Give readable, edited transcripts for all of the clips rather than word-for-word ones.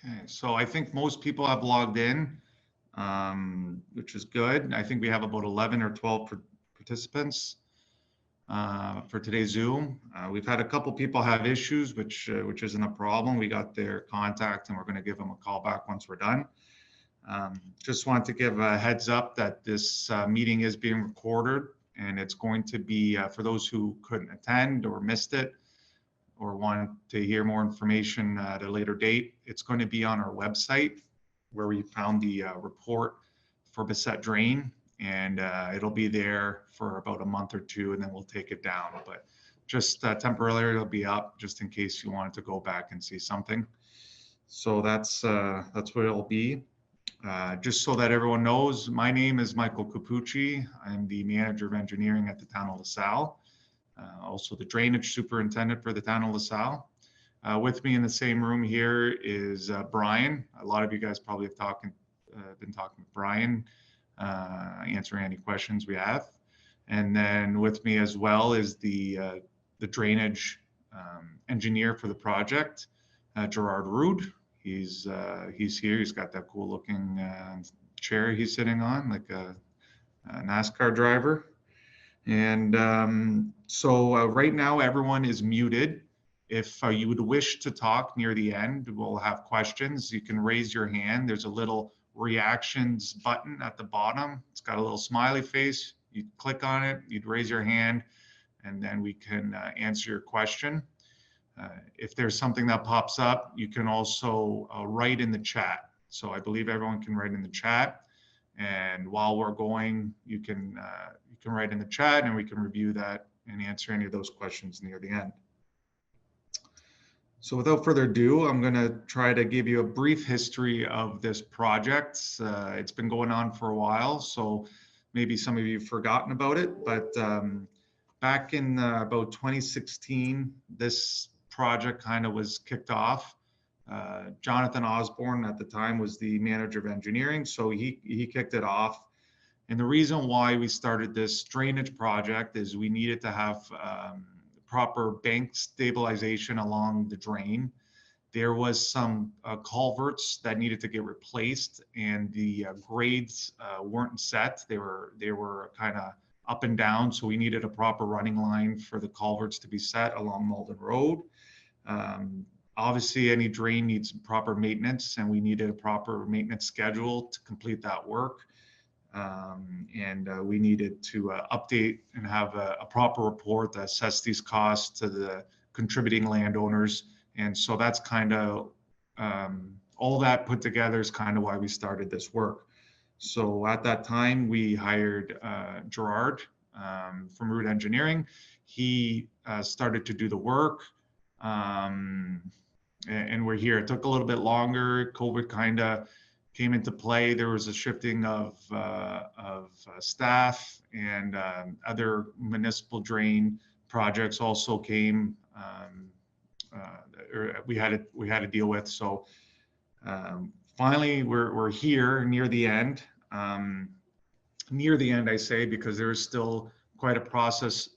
Okay, so I think most people have logged in, which is good. I think we have about 11 or 12 participants for today's Zoom. We've had a couple people have issues, which isn't a problem. We got their contact and we're going to give them a call back once we're done. Just want to give a heads up that this meeting is being recorded, and it's going to be for those who couldn't attend or missed it or want to hear more information at a later date. It's going to be on our website where we found the report for Bessette Drain, and it'll be there for about a month or two, and then we'll take it down. But just temporarily, it'll be up just in case you wanted to go back and see something. So that's what it'll be. Just so that everyone knows, my name is Michael Capucci. I'm the manager of engineering at the town of LaSalle, also the drainage superintendent for the town of LaSalle. With me in the same room here is Brian. A lot of you guys probably have been talking with Brian, answering any questions we have. And then with me as well is the drainage engineer for the project, Gerard Rude. He's here. He's got that cool looking chair he's sitting on, like a NASCAR driver. And so right now everyone is muted. If you would wish to talk near the end, we'll have questions. You can raise your hand. There's a little reactions button at the bottom. It's got a little smiley face. You click on it, you'd raise your hand, and then we can answer your question. If there's something that pops up, you can also write in the chat. So I believe everyone can write in the chat. And while we're going, you can write in the chat and we can review that and answer any of those questions near the end. So without further ado, I'm going to try to give you a brief history of this project. It's been going on for a while, so maybe some of you have forgotten about it, but back in about 2016, this project kind of was kicked off. Jonathan Osborne at the time was the manager of engineering, so he kicked it off. And the reason why we started this drainage project is we needed to have proper bank stabilization along the drain. There was some culverts that needed to get replaced, and the grades weren't set. They were kind of up and down, so we needed a proper running line for the culverts to be set along Malden Road. Obviously, any drain needs proper maintenance, and we needed a proper maintenance schedule to complete that work. And we needed to update and have a proper report that assess these costs to the contributing landowners. And so that's kind of all that put together is kind of why we started this work. So at that time, we hired Gerard from Root Engineering. He started to do the work. And we're here. It took a little bit longer. COVID kind of came into play. There was a shifting of staff, and other municipal drain projects also came. We had to deal with. So finally, we're here near the end. Near the end, I say, because there is still quite a process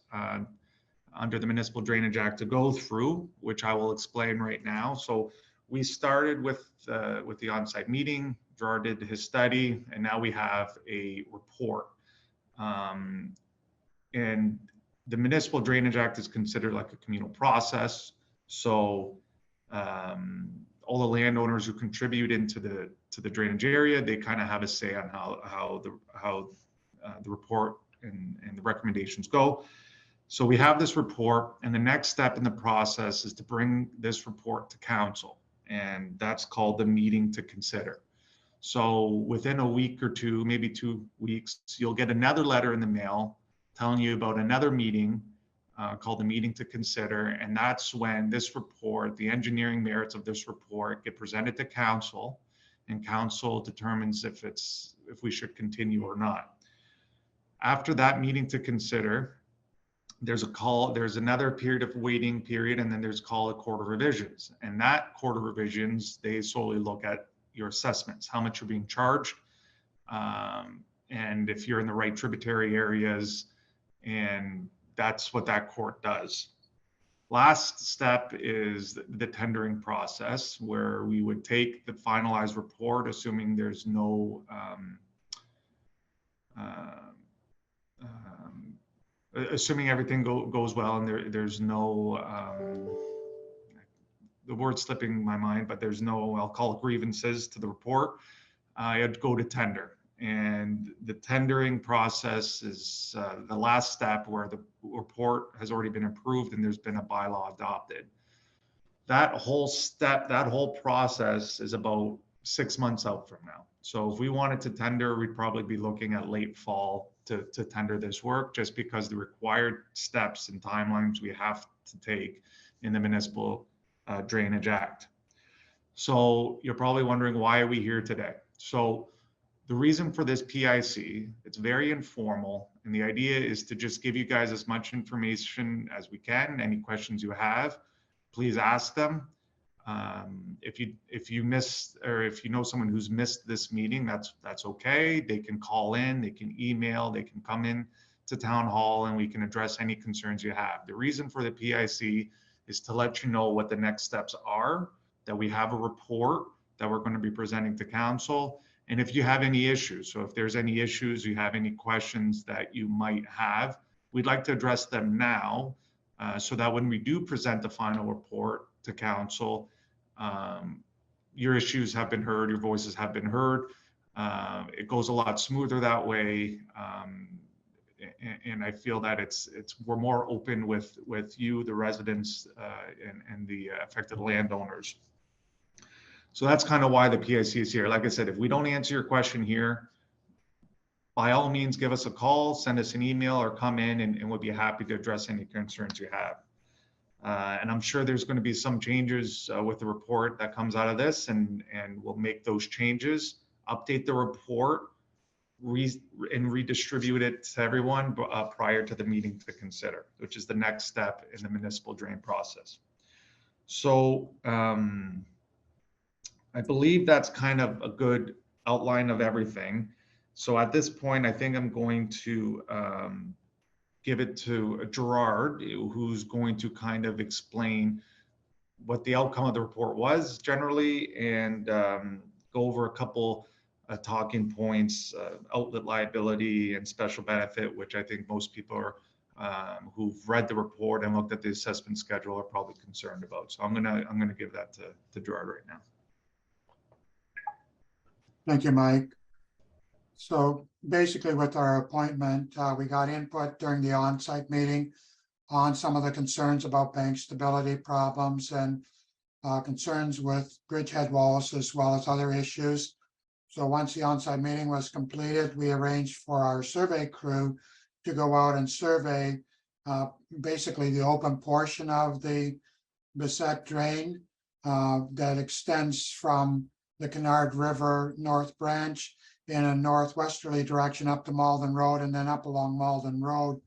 under the Municipal Drainage Act to go through, which I will explain right now. So we started with the on-site meeting. Gerard did his study, and now we have a report. And the Municipal Drainage Act is considered like a communal process. So all the landowners who contribute into the drainage area, they kind of have a say on how the report and the recommendations go. So we have this report, and the next step in the process is to bring this report to council, and that's called the meeting to consider. So within a week or two, maybe 2 weeks, you'll get another letter in the mail telling you about another meeting called the meeting to consider. And that's when this report, the engineering merits of this report, get presented to council, and council determines if we should continue or not. After that meeting to consider, there's another period of waiting period, and then there's called a court of revisions. And that court of revisions, they solely look at your assessments, how much you're being charged, and if you're in the right tributary areas, and that's what that court does. Last step is the tendering process, where we would take the finalized report, assuming there's no assuming everything goes well and there's no the word's slipping my mind, but there's no, I'll call it grievances to the report. I had to go to tender, and the tendering process is the last step where the report has already been approved and there's been a bylaw adopted. That whole step, that whole process is about 6 months out from now. So if we wanted to tender, we'd probably be looking at late fall to tender this work, just because the required steps and timelines we have to take in the Municipal Drainage Act. So you're probably wondering, why are we here today? So the reason for this PIC, it's very informal, and the idea is to just give you guys as much information as we can. Any questions you have, please ask them. If you missed, or if you know someone who's missed this meeting, that's okay. They can call in, they can email, they can come in to town hall, and we can address any concerns you have. The reason for the PIC is to let you know what the next steps are, that we have a report that we're going to be presenting to council. And if you have any issues, so if there's any issues, you have any questions that you might have, we'd like to address them now, so that when we do present the final report to council, your issues have been heard, your voices have been heard. It goes a lot smoother that way. And I feel that we're more open with you, the residents, and the affected landowners. So that's kind of why the PIC is here. Like I said, if we don't answer your question here, by all means, give us a call, send us an email, or come in, and we'll be happy to address any concerns you have. And I'm sure there's going to be some changes with the report that comes out of this, and we'll make those changes, update the report, and redistribute it to everyone prior to the meeting to consider, which is the next step in the municipal drain process. So I believe that's kind of a good outline of everything. So at this point, I think I'm going to give it to Gerard, who's going to kind of explain what the outcome of the report was generally, and go over a couple talking points, outlet liability and special benefit, which I think most people are who've read the report and looked at the assessment schedule are probably concerned about. So I'm gonna give that to Gerard right now. Thank you, Mike. So basically with our appointment, we got input during the on-site meeting on some of the concerns about bank stability problems and concerns with bridgehead walls, as well as other issues. So once the on-site meeting was completed, we arranged for our survey crew to go out and survey basically the open portion of the Bessette drain that extends from the Canard River North Branch in a northwesterly direction up to Malden Road, and then up along Malden Road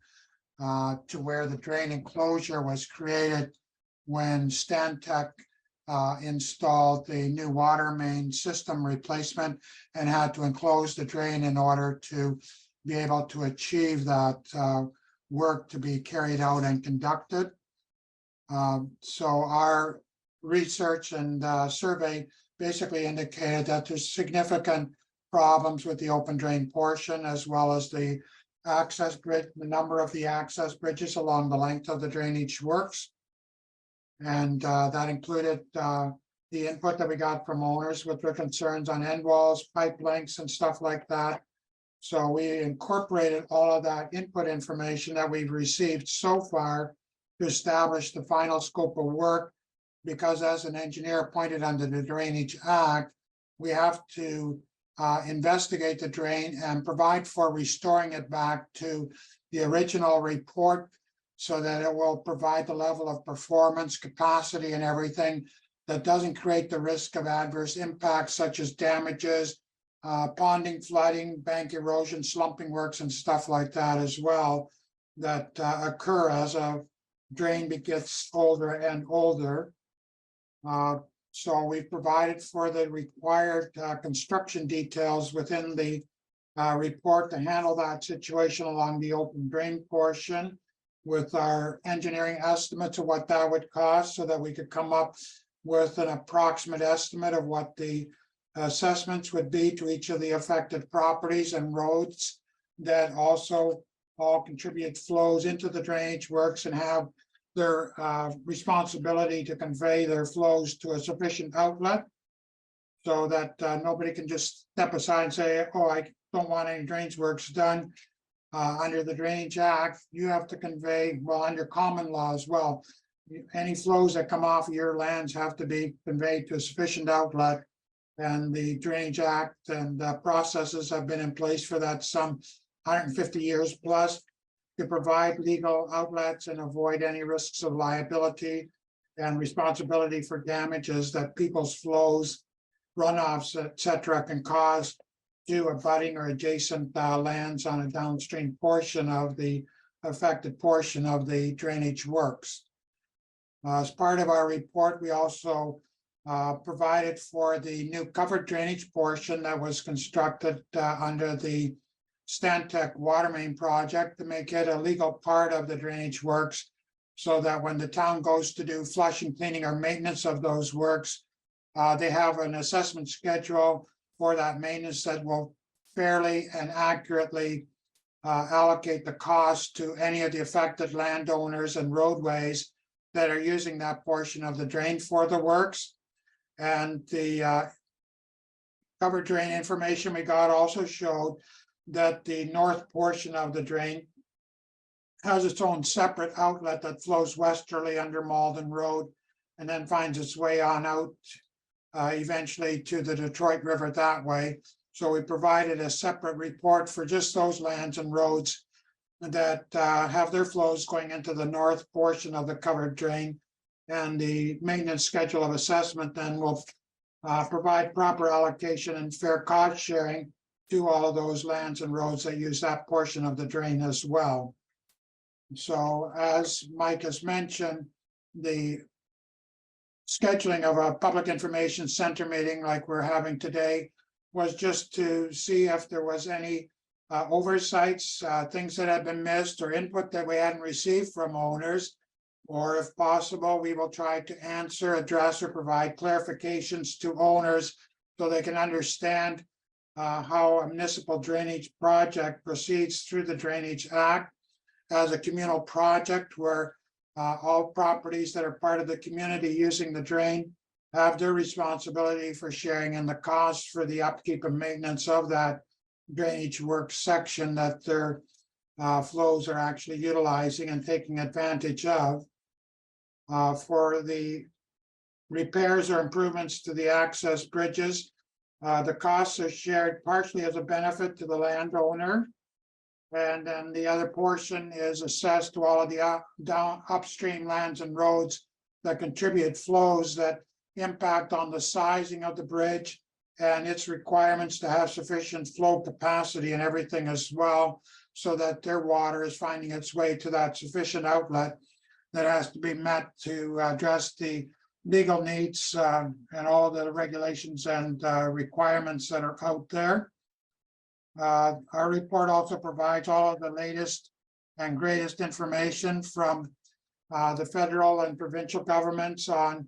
to where the drain enclosure was created when Stantec installed the new water main system replacement and had to enclose the drain in order to be able to achieve that work to be carried out and conducted. So our research and survey basically indicated that there's significant problems with the open drain portion, as well as the access bridge, the number of the access bridges along the length of the drainage works. And that included the input that we got from owners with their concerns on end walls, pipe lengths, and stuff like that. So we incorporated all of that input information that we've received so far to establish the final scope of work, because as an engineer appointed under the Drainage Act, we have to investigate the drain and provide for restoring it back to the original report, so that it will provide the level of performance, capacity, and everything that doesn't create the risk of adverse impacts such as damages, ponding, flooding, bank erosion, slumping works, and stuff like that as well, that occur as a drain gets older and older. So we've provided for the required construction details within the report to handle that situation along the open drain portion. with our engineering estimates of what that would cost so that we could come up with an approximate estimate of what the assessments would be to each of the affected properties and roads that also all contribute flows into the drainage works and have their responsibility to convey their flows to a sufficient outlet so that nobody can just step aside and say, oh, I don't want any drainage works done. Under the Drainage Act, you have to convey, well, under common law as well, any flows that come off of your lands have to be conveyed to a sufficient outlet. And the Drainage Act and processes have been in place for that some 150 years plus to provide legal outlets and avoid any risks of liability and responsibility for damages that people's flows, runoffs, etc., can cause to abutting or adjacent lands on a downstream portion of the affected portion of the drainage works. As part of our report, we also provided for the new covered drainage portion that was constructed under the Stantec water main project to make it a legal part of the drainage works so that when the town goes to do flushing, cleaning, or maintenance of those works, they have an assessment schedule for that maintenance that will fairly and accurately allocate the cost to any of the affected landowners and roadways that are using that portion of the drain for the works. And the covered drain information we got also showed that the north portion of the drain has its own separate outlet that flows westerly under Malden Road and then finds its way on out eventually to the Detroit River that way. So we provided a separate report for just those lands and roads that have their flows going into the north portion of the covered drain. And the maintenance schedule of assessment then will provide proper allocation and fair cost sharing to all of those lands and roads that use that portion of the drain as well. So as Mike has mentioned, the scheduling of a public information center meeting like we're having today was just to see if there was any oversights, things that had been missed or input that we hadn't received from owners, or if possible, we will try to answer, address, or provide clarifications to owners so they can understand how a municipal drainage project proceeds through the Drainage Act as a communal project where all properties that are part of the community using the drain have their responsibility for sharing in the cost for the upkeep and maintenance of that drainage work section that their flows are actually utilizing and taking advantage of. For the repairs or improvements to the access bridges, the costs are shared partially as a benefit to the landowner. And then the other portion is assessed to all of the down upstream lands and roads that contribute flows that impact on the sizing of the bridge and its requirements to have sufficient flow capacity and everything as well, so that their water is finding its way to that sufficient outlet that has to be met to address the legal needs and all the regulations and requirements that are out there. Our report also provides all of the latest and greatest information from the federal and provincial governments on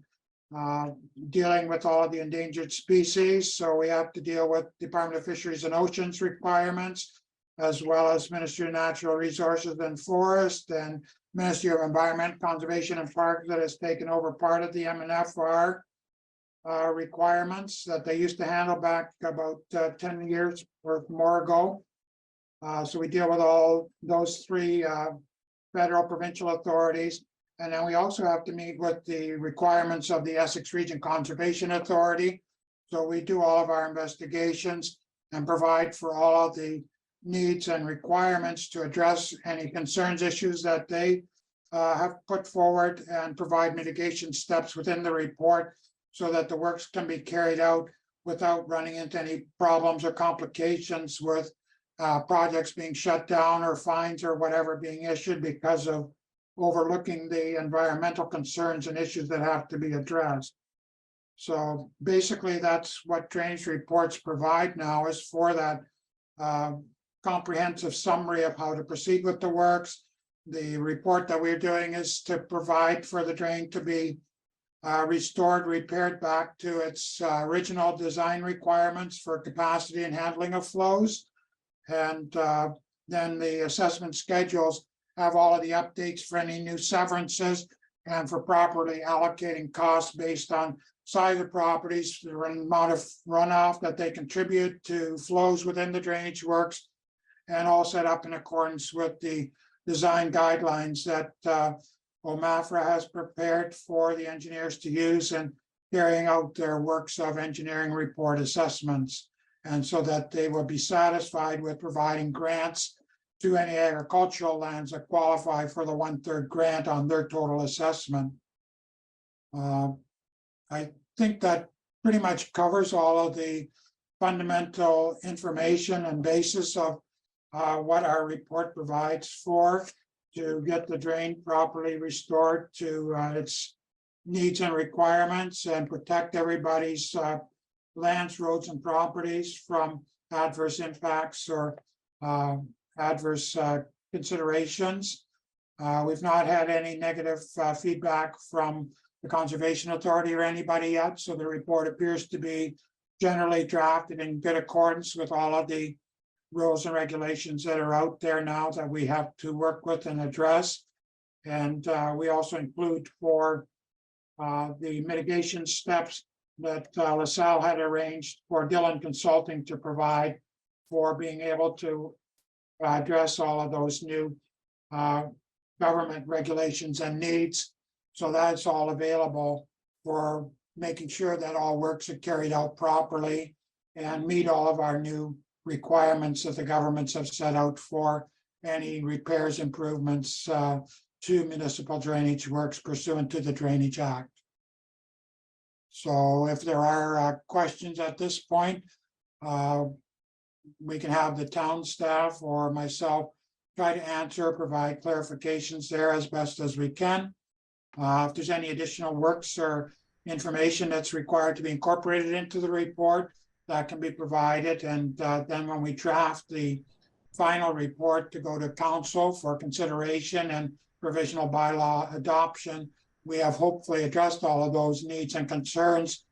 dealing with all of the endangered species. So we have to deal with Department of Fisheries and Oceans requirements, as well as Ministry of Natural Resources and Forest and Ministry of Environment, Conservation and Parks that has taken over part of the MNFR requirements that they used to handle back about 10 years or more ago. So we deal with all those three federal provincial authorities. And then we also have to meet with the requirements of the Essex Region Conservation Authority. So we do all of our investigations and provide for all of the needs and requirements to address any concerns, issues that they have put forward and provide mitigation steps within the report so that the works can be carried out without running into any problems or complications with projects being shut down or fines or whatever being issued because of overlooking the environmental concerns and issues that have to be addressed. So basically, that's what drainage reports provide now, is for that comprehensive summary of how to proceed with the works, the report that we're doing is to provide for the drain to be restored, repaired back to its original design requirements for capacity and handling of flows. And then the assessment schedules have all of the updates for any new severances and for properly allocating costs based on size of properties, the amount of runoff that they contribute to flows within the drainage works, and all set up in accordance with the design guidelines that OMAFRA has prepared for the engineers to use in carrying out their works of engineering report assessments. And so that they will be satisfied with providing grants to any agricultural lands that qualify for the 1/3 grant on their total assessment. I think that pretty much covers all of the fundamental information and basis of what our report provides for to get the drain properly restored to its needs and requirements and protect everybody's lands, roads, and properties from adverse impacts or adverse considerations. We've not had any negative feedback from the Conservation Authority or anybody yet, so the report appears to be generally drafted in good accordance with all of the rules and regulations that are out there now that we have to work with and address. And we also include for the mitigation steps that LaSalle had arranged for Dillon Consulting to provide for being able to address all of those new government regulations and needs. So that's all available for making sure that all works are carried out properly and meet all of our new requirements that the governments have set out for any repairs, improvements to municipal drainage works pursuant to the Drainage Act. So if there are questions at this point, we can have the town staff or myself try to answer, provide clarifications there as best as we can. If there's any additional works or information that's required to be incorporated into the report, that can be provided. And then when we draft the final report to go to council for consideration and provisional bylaw adoption, we have hopefully addressed all of those needs and concerns.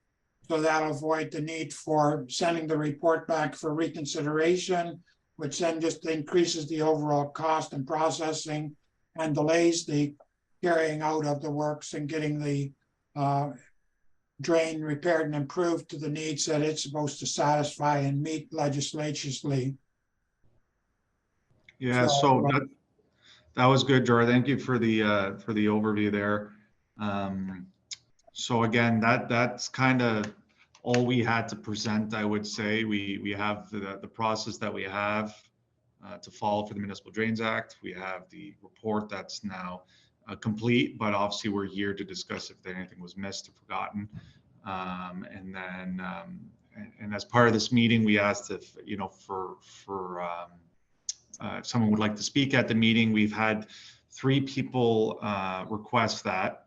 So that'll avoid the need for sending the report back for reconsideration, which then just increases the overall cost and processing and delays the carrying out of the works and getting the drain repaired and improved to the needs that it's supposed to satisfy and meet legislatively. Yeah, so that was good, Jor. Thank you for the overview there. So again, that's kind of all we had to present. I would say we have the process that we have to follow for the Municipal Drains Act. We have the report that's now complete, but obviously we're here to discuss if anything was missed or forgotten. And then and as part of this meeting, we asked if if someone would like to speak at the meeting. We've had 3 people request that.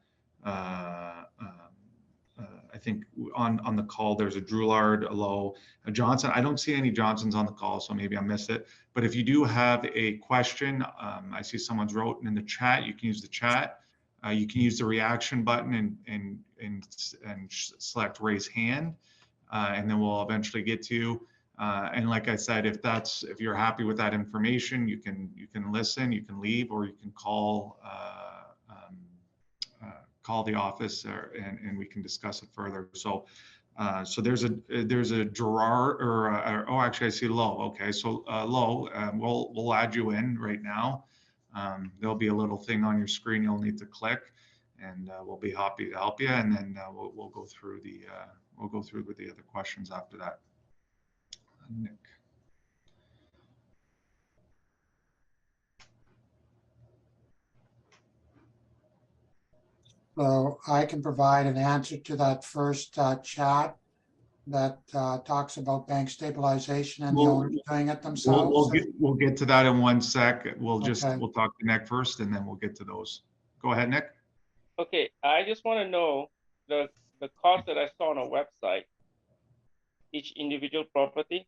I think on the call, there's a Drulard, a Lowe, a Johnson. I don't see any Johnsons on the call, so maybe I missed it. But if you do have a question, I see someone's wrote in the chat. You can use the chat. You can use the reaction button and select raise hand, and then we'll eventually get to you. And like I said, if you're happy with that information, you can listen, you can leave, or you can call the office and we can discuss it further. So so there's a Gerard or oh, actually I see Lowe. Okay, so Lowe, we'll add you in right now. There'll be a little thing on your screen you'll need to click, and we'll be happy to help you. And then we'll go through with the other questions after that. Nick. So I can provide an answer to that first chat that talks about bank stabilization and the owners doing it themselves. We'll get to that in 1 sec. We'll talk to Nick first, and then we'll get to those. Go ahead, Nick. Okay, I just want to know the cost that I saw on a website, each individual property.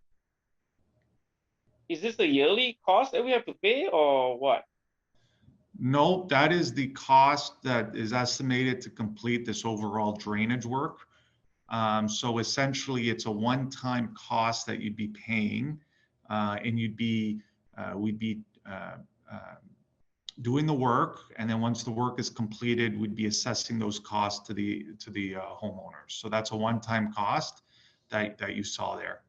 Is this a yearly cost that we have to pay or what? No, that is the cost that is estimated to complete this overall drainage work. So essentially, it's a one-time cost that you'd be paying, and we'd be doing the work, and then once the work is completed, we'd be assessing those costs to the homeowners. So that's a one-time cost that you saw there.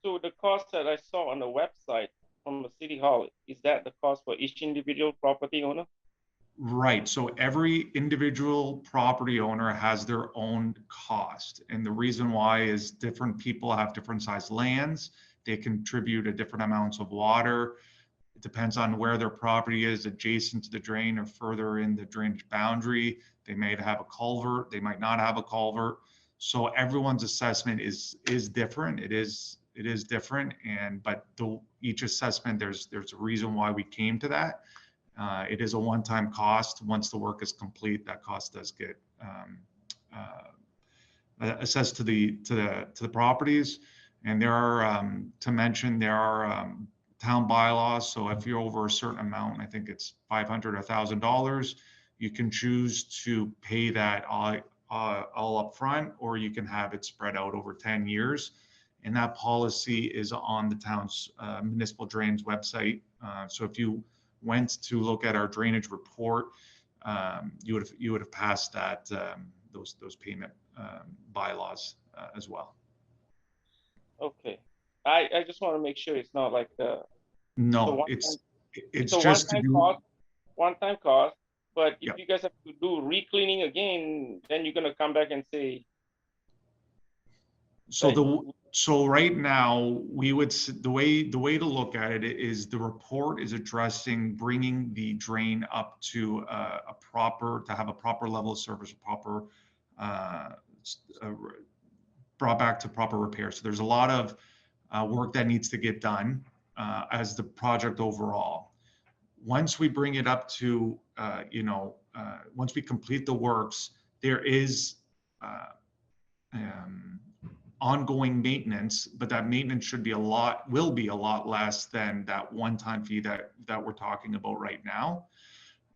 So the cost that I saw on the website from the city hall, is that the cost for each individual property owner? Right. So every individual property owner has their own cost. And the reason why is different people have different sized lands. They contribute at different amounts of water. It depends on where their property is adjacent to the drain or further in the drainage boundary. They may have a culvert, they might not have a culvert. So everyone's assessment is different. It is different. But each assessment, there's a reason why we came to that. It is a one-time cost. Once the work is complete, that cost does get assessed to the properties. And there are, to mention, there are town bylaws. So if you're over a certain amount, I think it's $500 or $1,000, you can choose to pay that all up front, or you can have it spread out over 10 years. And that policy is on the town's municipal drains website. So if you went to look at our drainage report, you would have passed that those payment bylaws as well. Okay. I just want to make sure it's not like No, it's just to do one-time cost. But if Yep. you guys have to do re-cleaning again, then you're gonna come back and say. So right now, the way to look at it is the report is addressing bringing the drain up to have a proper level of service, brought back to proper repair. So there's a lot of work that needs to get done as the project overall. Once we bring it up to, once we complete the works, there is ongoing maintenance, but that maintenance will be a lot less than that one-time fee that we're talking about right now.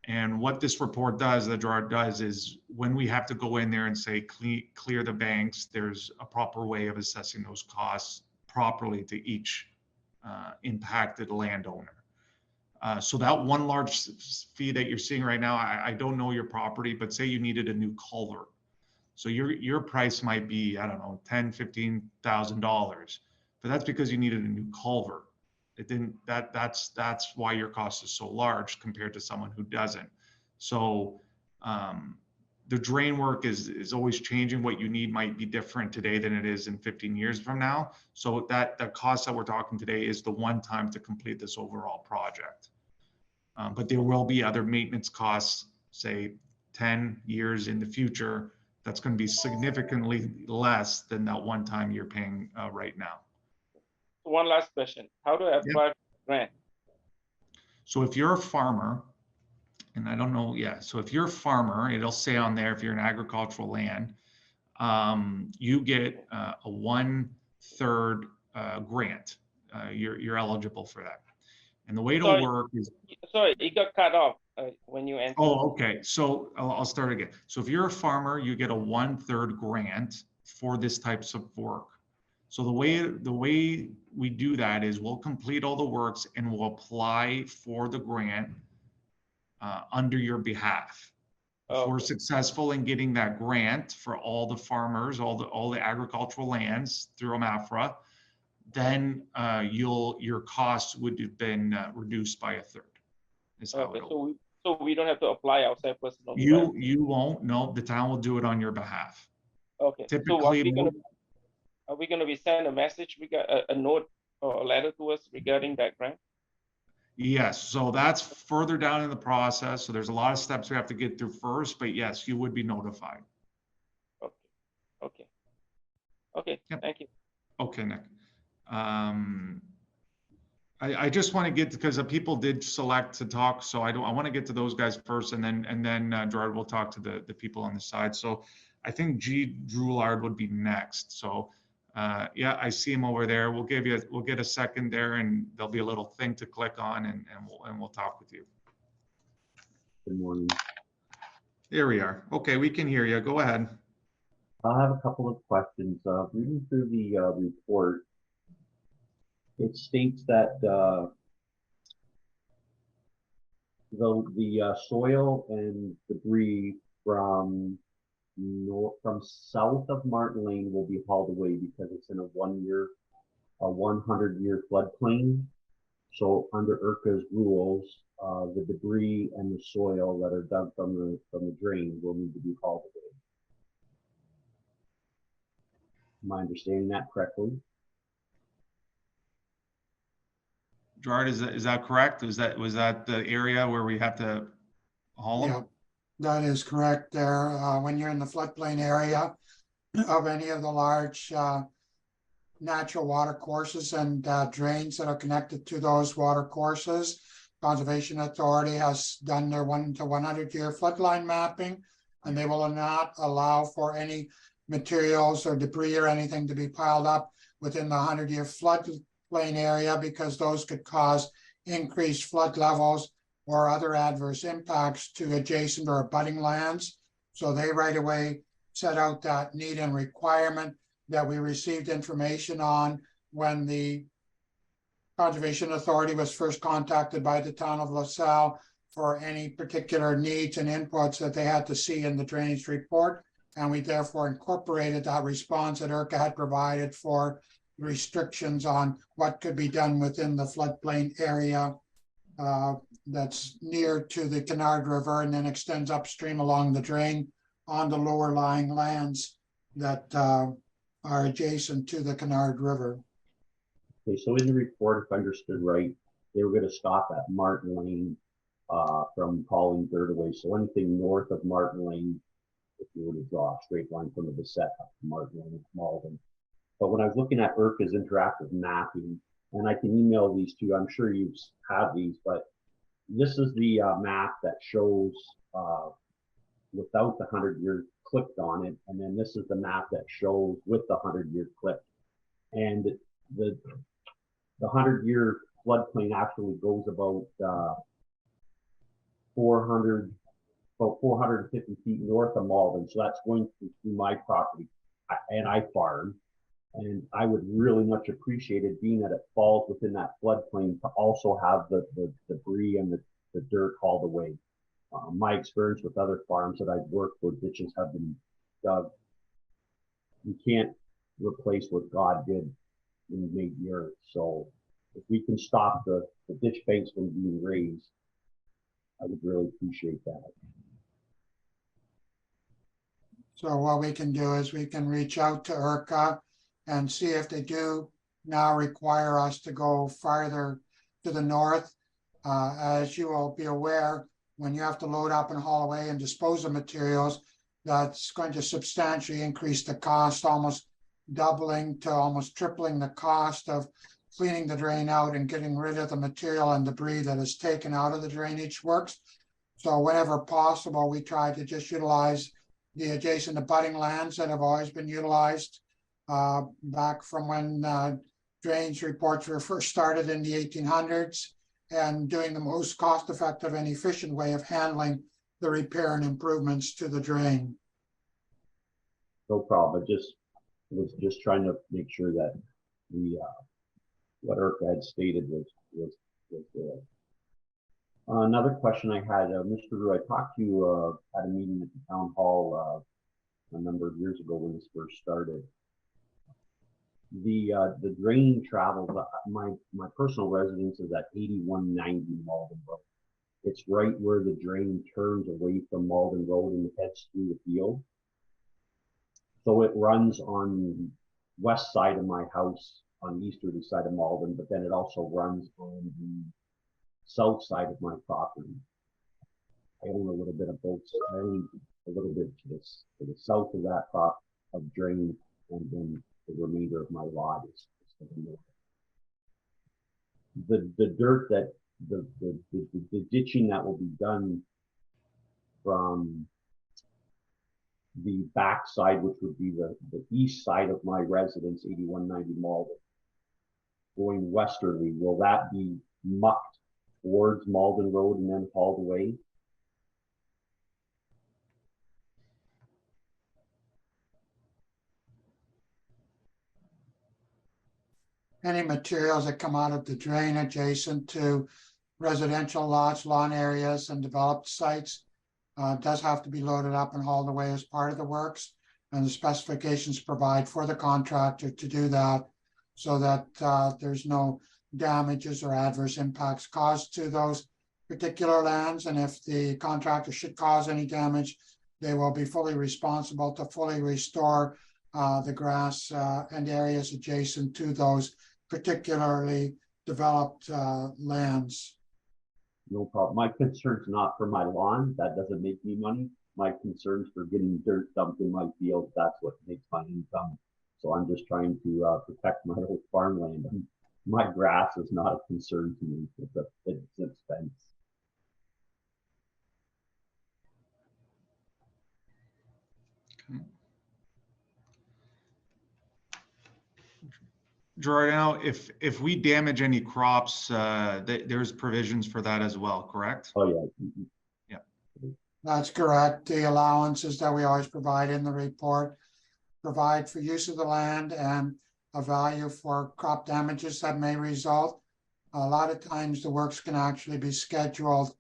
And what this report does, that Gerard does, is when we have to go in there and say clear the banks, there's a proper way of assessing those costs properly to each impacted landowner. So that one large fee that you're seeing right now, I don't know your property, but say you needed a new culvert. So your price might be, I don't know, $10,000, $15,000, but that's because you needed a new culvert. That's why your cost is so large compared to someone who doesn't. So the drain work is always changing. What you need might be different today than it is in 15 years from now. So that cost that we're talking today is the one time to complete this overall project. But there will be other maintenance costs, say 10 years in the future, that's going to be significantly less than that one time you're paying right now. One last question. How do I apply for grant? So if you're a farmer, and I don't know, so if you're a farmer, it'll say on there, if you're an agricultural land, you get a 1/3 grant. You're eligible for that. And the way it'll work is. Sorry, it got cut off when you answered. Oh, okay. So I'll start again. So if you're a farmer, you get a 1/3 grant for this types of work. So the way we do that is we'll complete all the works and we'll apply for the grant under your behalf. If we're successful in getting that grant for all the farmers, all the agricultural lands through AMAFRA, then your costs would have been reduced by 1/3. Is how it'll. So we don't have to apply outside personal. You won't. No, the town will do it on your behalf. Okay. Typically, are we going to be sent a message? We got a note or a letter to us regarding that grant? Yes. So that's further down in the process. So there's a lot of steps we have to get through first, but yes, you would be notified. Okay. Yep. Thank you. Okay, Nick. I just want to get, because people did select to talk, so I want to get to those guys first, and then Gerard will talk to the people on the side. So I think G. Droulard would be next. So I see him over there. We'll get a second there, and there'll be a little thing to click on, and we'll talk with you. Good morning. There we are. Okay, we can hear you. Go ahead. I have a couple of questions. Reading through the report, it states that the soil and debris from south of Martin Lane will be hauled away because it's in a 100-year floodplain. So under IRCA's rules, the debris and the soil that are dug from the drain will need to be hauled away. Am I understanding that correctly? Gerard, is that correct? Was that the area where we have to haul them? Yeah, that is correct there. When you're in the floodplain area of any of the large natural water courses and drains that are connected to those water courses, Conservation Authority has done their 1 to 100-year floodline mapping, and they will not allow for any materials or debris or anything to be piled up within the 100-year floodplain area, because those could cause increased flood levels or other adverse impacts to adjacent or abutting lands. So they right away set out that need and requirement that we received information on when the Conservation Authority was first contacted by the town of LaSalle for any particular needs and inputs that they had to see in the drainage report. And we therefore incorporated that response that IRCA had provided for restrictions on what could be done within the floodplain area that's near to the Canard River and then extends upstream along the drain on the lower lying lands that are adjacent to the Canard River. Okay, so in the report, if I understood right, they were going to stop at Martin Lane from hauling dirt away. So anything north of Martin Lane, if you were to draw a straight line from the Bessette up to Martin Lane, Malden. But when I was looking at IRCA's interactive mapping, and I can email these to you, I'm sure you have these, but this is the map that shows without the 100-year clipped on it, and then this is the map that shows with the 100-year clip. And the 100-year floodplain actually goes about 450 feet north of Malden. So that's going through my property, and I farm. And I would really much appreciate it, being that it falls within that floodplain, to also have the debris and the dirt hauled away. My experience with other farms that I've worked where ditches have been dug, you can't replace what God did when He made the earth. So if we can stop the ditch banks from being raised, I would really appreciate that. So what we can do is we can reach out to IRCA and see if they do now require us to go farther to the north. As you will be aware, when you have to load up and haul away and dispose of materials, that's going to substantially increase the cost, almost doubling to almost tripling the cost of cleaning the drain out and getting rid of the material and debris that is taken out of the drainage works. So whenever possible, we try to just utilize the adjacent abutting lands that have always been utilized back from when drainage reports were first started in the 1800s, and doing the most cost-effective and efficient way of handling the repair and improvements to the drain. No problem. I was just trying to make sure that the what IRCA had stated was there. Another question I had, Mr. Rue, I talked to you at a meeting at the town hall a number of years ago when this first started. The drain travels. My personal residence is at 8190 Malden Road. It's right where the drain turns away from Malden Road and heads through the field. So it runs on the west side of my house, on the easterly side of Malden, but then it also runs on the south side of my property. I own a little bit of both. I own a little bit to the south of that of drain, and then the remainder of my lot is to the north. The dirt that the ditching that will be done from the back side, which would be the east side of my residence, 8190 Malden, going westerly, will that be mucked towards Malden Road and then hauled away? any materials that come out of the drain adjacent to residential lots, lawn areas, and developed sites does have to be loaded up and hauled away as part of the works. And the specifications provide for the contractor to do that so that there's no damages or adverse impacts caused to those particular lands. And if the contractor should cause any damage, they will be fully responsible to fully restore the grass and areas adjacent to those particularly developed lands. No problem. My concern's not for my lawn. That doesn't make me money. My concern's for getting dirt dumped in my field. That's what makes my income. So I'm just trying to protect my old farmland. And my grass is not a concern to me. It's an expense. Gerard, now, if we damage any crops, there's provisions for that as well, correct? Oh yeah. That's correct. The allowances that we always provide in the report provide for use of the land and a value for crop damages that may result. A lot of times the works can actually be scheduled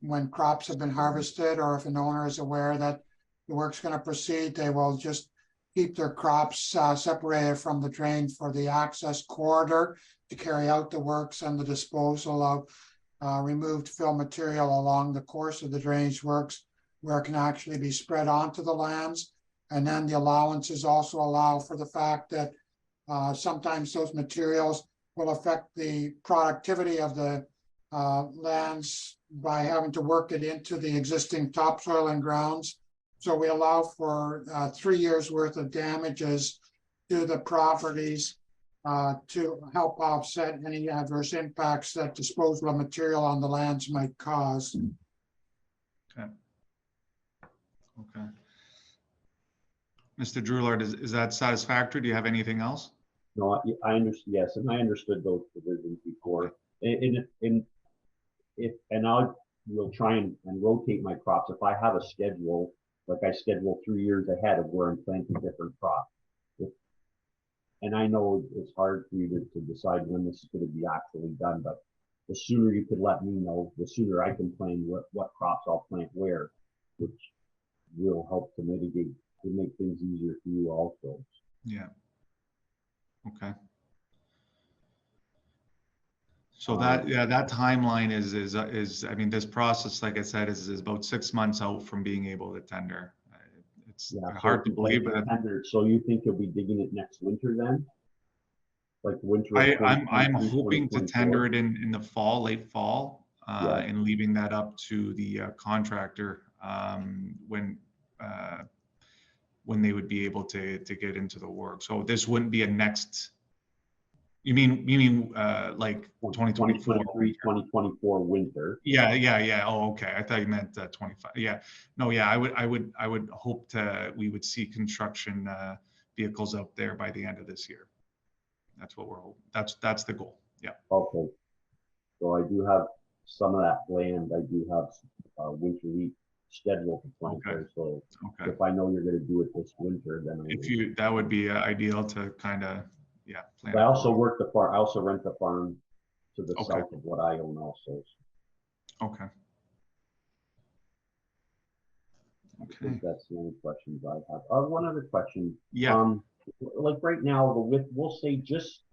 when crops have been harvested, or if an owner is aware that the work's going to proceed, they will just keep their crops separated from the drain for the access corridor to carry out the works and the disposal of removed fill material along the course of the drainage works, where it can actually be spread onto the lands. And then the allowances also allow for the fact that sometimes those materials will affect the productivity of the lands by having to work it into the existing topsoil and grounds. So we allow for 3 years worth of damages to the properties to help offset any adverse impacts that disposal of material on the lands might cause. Okay. Okay. Mr. Drulard, is that satisfactory? Do you have anything else? No, I understand. Yes, and I understood those provisions before. And I will try and rotate my crops. If I have a schedule, like I schedule 3 years ahead of where I'm planting different crops. And I know it's hard for you to decide when this is going to be actually done, but the sooner you could let me know, the sooner I can plan what crops I'll plant where, which will help to mitigate, to make things easier for you also. Yeah. Okay. So that, yeah, that timeline is, I mean, this process, like I said, is about 6 months out from being able to tender. It's hard to believe, but so you think you'll be digging it next winter then? Like winter? I'm hoping to tender it in the fall, late fall, Yeah. and leaving that up to the contractor when they would be able to get into the work. So this wouldn't be a next. You mean like 2024, 2024 winter? Yeah. Oh, okay. I thought you meant 25. Yeah. No, yeah. I would hope we would see construction vehicles out there by the end of this year. That's what we're hoping. That's the goal. Yeah. Okay. So I do have some of that land. I do have winter wheat scheduled to plant there. So if I know you're going to do it this winter, then that would be ideal to kind of plan. I also work the farm. I also rent the farm to the south of what I own also. Okay. I think that's the only questions I have. One other question. Yeah. Like right now, we'll say just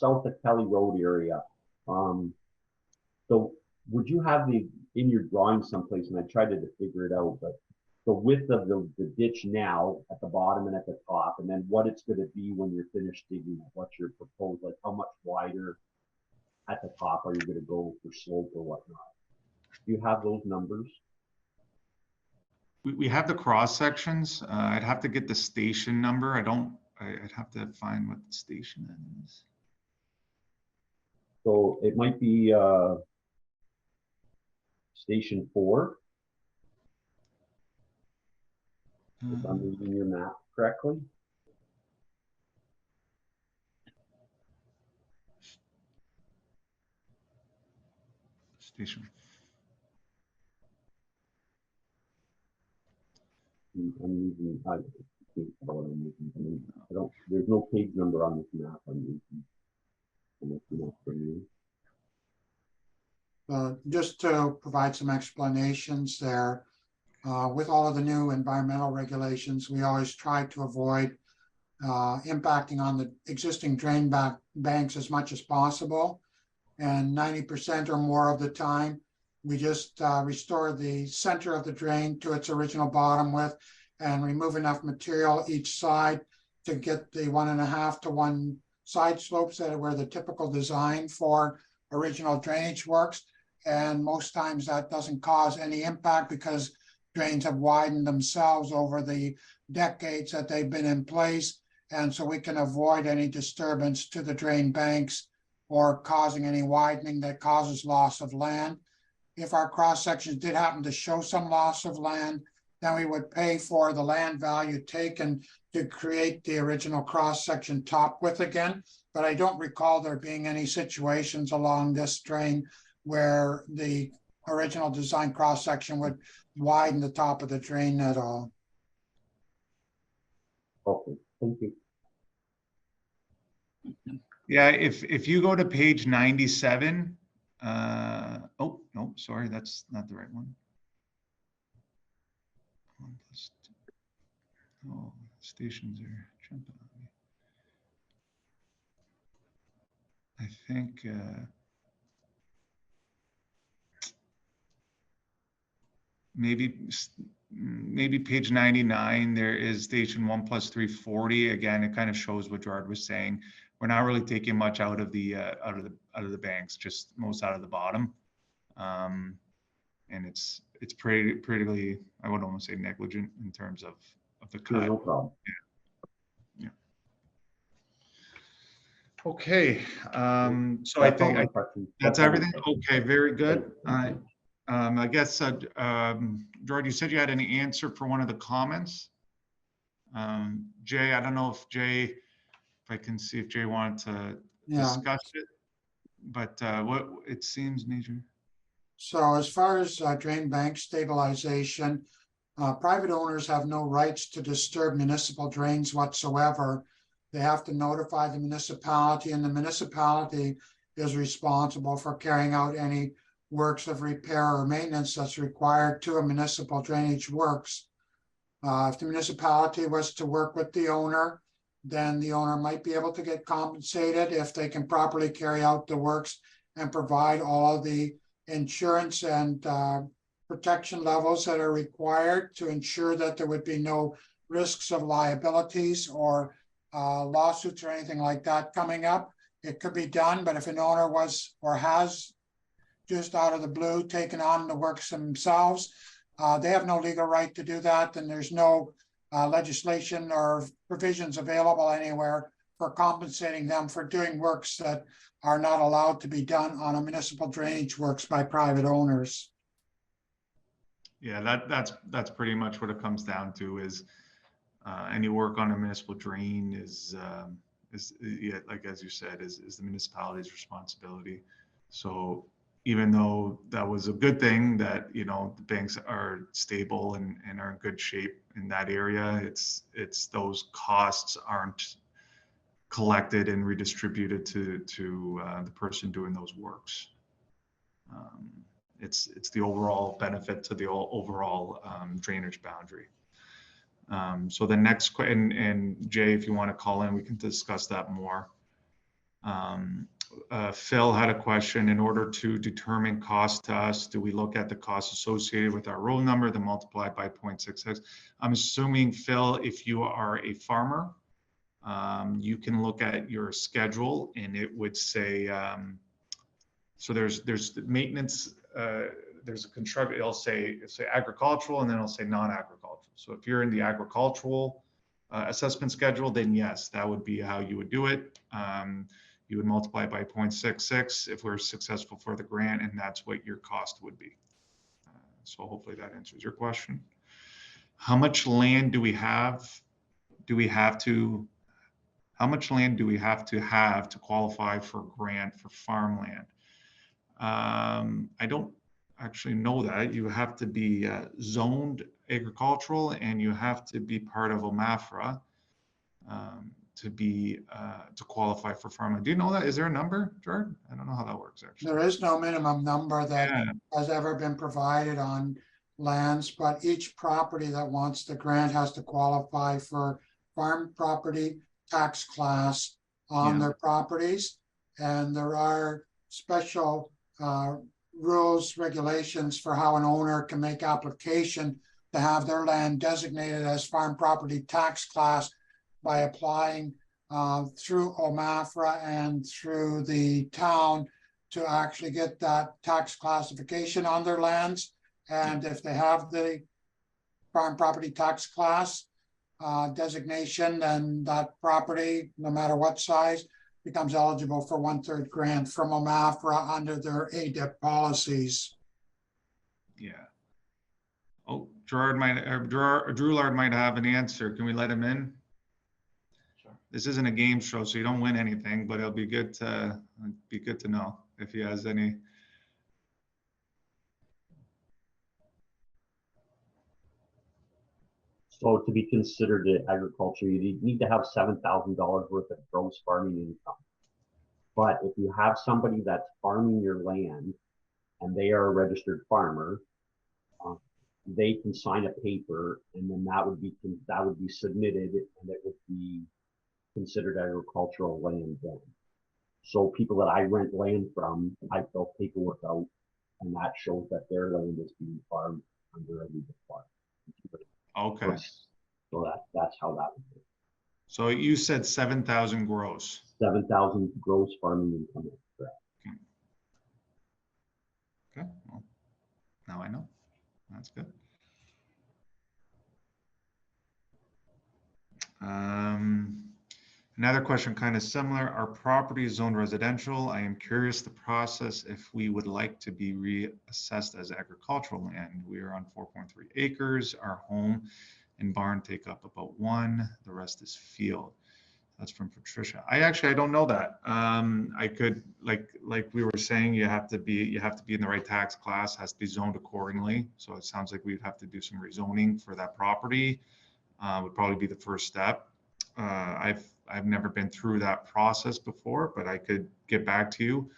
south of Kelly Road area. So would you have in your drawing someplace, and I tried to figure it out, but the width of the ditch now at the bottom and at the top, and then what it's going to be when you're finished digging it, what's your proposal, like how much wider at the top are you going to go for slope or whatnot? Do you have those numbers? We have the cross sections. I'd have to get the station number. I'd have to find what the station is. So it might be station 4. If I'm reading your map correctly. Station. I'm using, I don't, there's no page number on this map I'm using. Just to provide some explanations there, with all of the new environmental regulations, we always try to avoid impacting on the existing banks as much as possible. And 90% or more of the time, we just restore the center of the drain to its original bottom width and remove enough material each side to get the 1.5 to 1 side slopes that were the typical design for original drainage works. And most times that doesn't cause any impact because drains have widened themselves over the decades that they've been in place. And so we can avoid any disturbance to the drain banks or causing any widening that causes loss of land. If our cross sections did happen to show some loss of land, then we would pay for the land value taken to create the original cross section top width again. But I don't recall there being any situations along this drain where the original design cross section would widen the top of the drain at all. Okay, thank you. Yeah, if you go to page 97, oh, no, sorry, that's not the right one. 1 plus 2. Oh, stations are jumping on me. I think, maybe page 99, there is station 1 plus 340. Again, it kind of shows what Gerard was saying. We're not really taking much out of the banks, just most out of the bottom. And it's pretty, I would almost say negligent in terms of the cut. No problem. Yeah. Okay. So That's I all think my questions. that's all my everything. questions. Okay, very good. Thank you. I guess, Gerard, you said you had an answer for one of the comments. Jay, I don't know if I can see if Jay wanted to discuss it, but what it seems major. So as far as drain bank stabilization, private owners have no rights to disturb municipal drains whatsoever. They have to notify the municipality, and the municipality is responsible for carrying out any works of repair or maintenance that's required to a municipal drainage works. If the municipality was to work with the owner, then the owner might be able to get compensated if they can properly carry out the works and provide all the insurance and protection levels that are required to ensure that there would be no risks of liabilities or lawsuits or anything like that coming up. It could be done, but if an owner was or has just out of the blue taken on the works themselves, they have no legal right to do that, and there's no legislation or provisions available anywhere for compensating them for doing works that are not allowed to be done on a municipal drainage works by private owners. Yeah, that's pretty much what it comes down to is any work on a municipal drain is yeah, like as you said, is the municipality's responsibility. So even though that was a good thing that, you know, the banks are stable and are in good shape in that area, it's those costs aren't collected and redistributed to the person doing those works. It's the overall benefit to the overall drainage boundary. So the next question, and Jay, if you want to call in, we can discuss that more. Phil had a question. In order to determine cost to us, do we look at the cost associated with our roll number, then multiply by 0.66? I'm assuming, Phil, if you are a farmer, you can look at your schedule and it would say, so there's the maintenance, there's a construct, it'll say agricultural, and then it'll say non-agricultural. So if you're in the agricultural assessment schedule, then yes, that would be how you would do it. You would multiply by 0.66 if we're successful for the grant, and that's what your cost would be. So hopefully that answers your question. How much land do we have? How much land do we have to qualify for a grant for farmland? I don't actually know that. You have to be zoned agricultural and you have to be part of OMAFRA. to be to qualify for farmland. Do you know that? Is there a number, Gerard? I don't know how that works actually. There is no minimum number that Yeah, has ever been provided on lands, but each property that wants the grant has to qualify for farm property tax class on Yeah. their properties. And there are special rules, regulations for how an owner can make application to have their land designated as farm property tax class by applying through OMAFRA and through the town to actually get that tax classification on their lands. And if they have the farm property tax class designation, then that property, no matter what size, becomes eligible for 1/3 grant from OMAFRA under their ADIP policies. yeah. Oh, Gerard might, Drulard might have an answer. Can we let him in? Sure. This isn't a game show, so you don't win anything, but it'll be good to know if he has any. So to be considered agriculture, you need to have $7,000 worth of gross farming income. But if you have somebody that's farming your land and they are a registered farmer, they can sign a paper, and then that would be submitted, and it would be considered agricultural land then. So people that I rent land from, I fill paperwork out, and that shows that their land is being farmed under a legal farm. Okay, So that's how that would be. so you said 7,000 gross. 7,000 gross farming income. Correct. Okay, well, now I know. That's good. Another question kind of similar. Our property is zoned residential. I am curious the process if we would like to be reassessed as agricultural land. We are on 4.3 acres. Our home and barn take up about 1. The rest is field. That's from Patricia. I don't know that. I could, like we were saying, you have to be in the right tax class, has to be zoned accordingly. So it sounds like we'd have to do some rezoning for that property. Would probably be the first step. I've never been through that process before, but I could get back to you,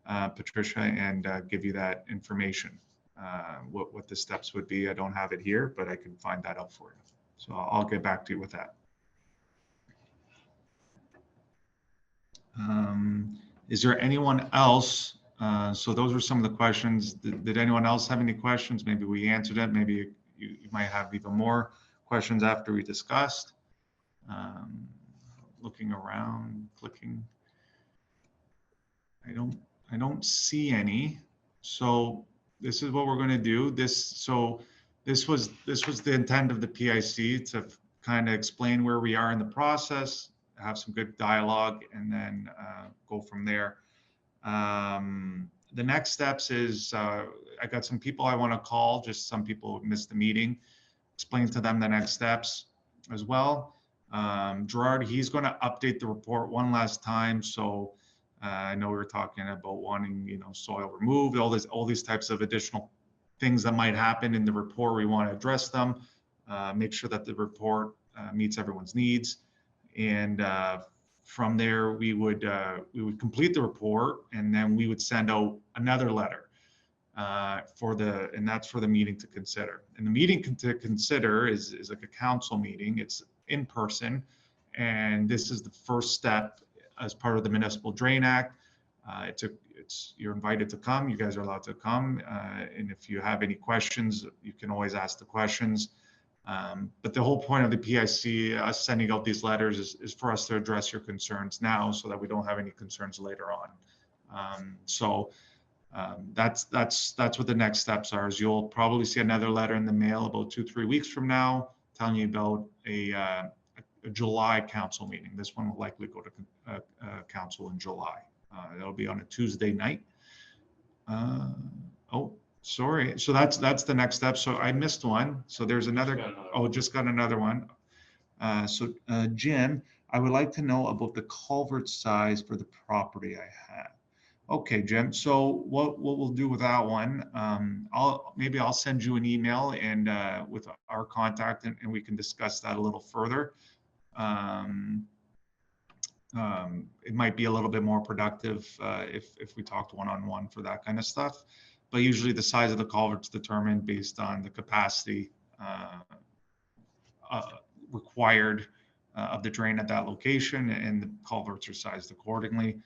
Patricia, and give you that information. What the steps would be. I don't have it here, but I can find that out for you. So I'll get back to you with that. Is there anyone else? So those are some of the questions. Did anyone else have any questions? Maybe we answered it. Maybe you might have even more questions after we discussed. Looking around, clicking. I don't see any. So this is what we're going to do. This was the intent of the PIC, to kind of explain where we are in the process, have some good dialogue, and then go from there. The next steps is I got some people I want to call, just some people missed the meeting, explain to them the next steps as well. Gerard, he's going to update the report one last time. So I know we were talking about wanting, soil removed, all these types of additional things that might happen in the report. We want to address them, make sure that the report meets everyone's needs. And from there, we would complete the report, and then we would send out another letter and that's for the meeting to consider. And the meeting to consider is like a council meeting. It's in person, and this is the first step as part of the Municipal Drain Act. You're invited to come. You guys are allowed to come, and if you have any questions, you can always ask the questions. But the whole point of the PIC, us sending out these letters, is for us to address your concerns now, so that we don't have any concerns later on. That's what the next steps are. Is you'll probably see another letter in the mail about 2-3 weeks from now, telling you about a July council meeting. This one will likely go to council in July. It'll be on a Tuesday night. Oh, sorry. So that's the next step. So I missed one. So there's another. Just got another one. Jim, I would like to know about the culvert size for the property I have. Okay, Jim. So what we'll do with that one, I'll send you an email and with our contact, and we can discuss that a little further. It might be a little bit more productive if we talked one-on-one for that kind of stuff. But usually the size of the culvert's determined based on the capacity required of the drain at that location, and the culverts are sized accordingly.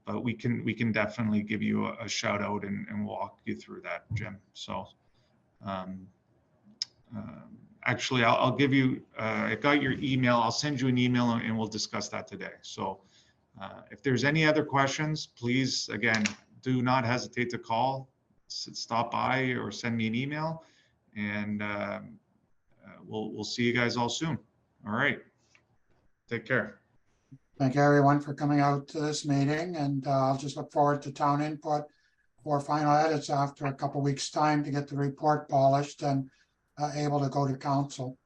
But we can definitely give you a shout out and walk you through that, Jim. So actually, I'll give you, I got your email. I'll send you an email and we'll discuss that today. So if there's any other questions, please, again, do not hesitate to call, stop by or send me an email, and we'll see you guys all soon. All right. Take care. Thank you, everyone, for coming out to this meeting, and I'll just look forward to town input for final edits after a couple weeks' time to get the report polished and able to go to council.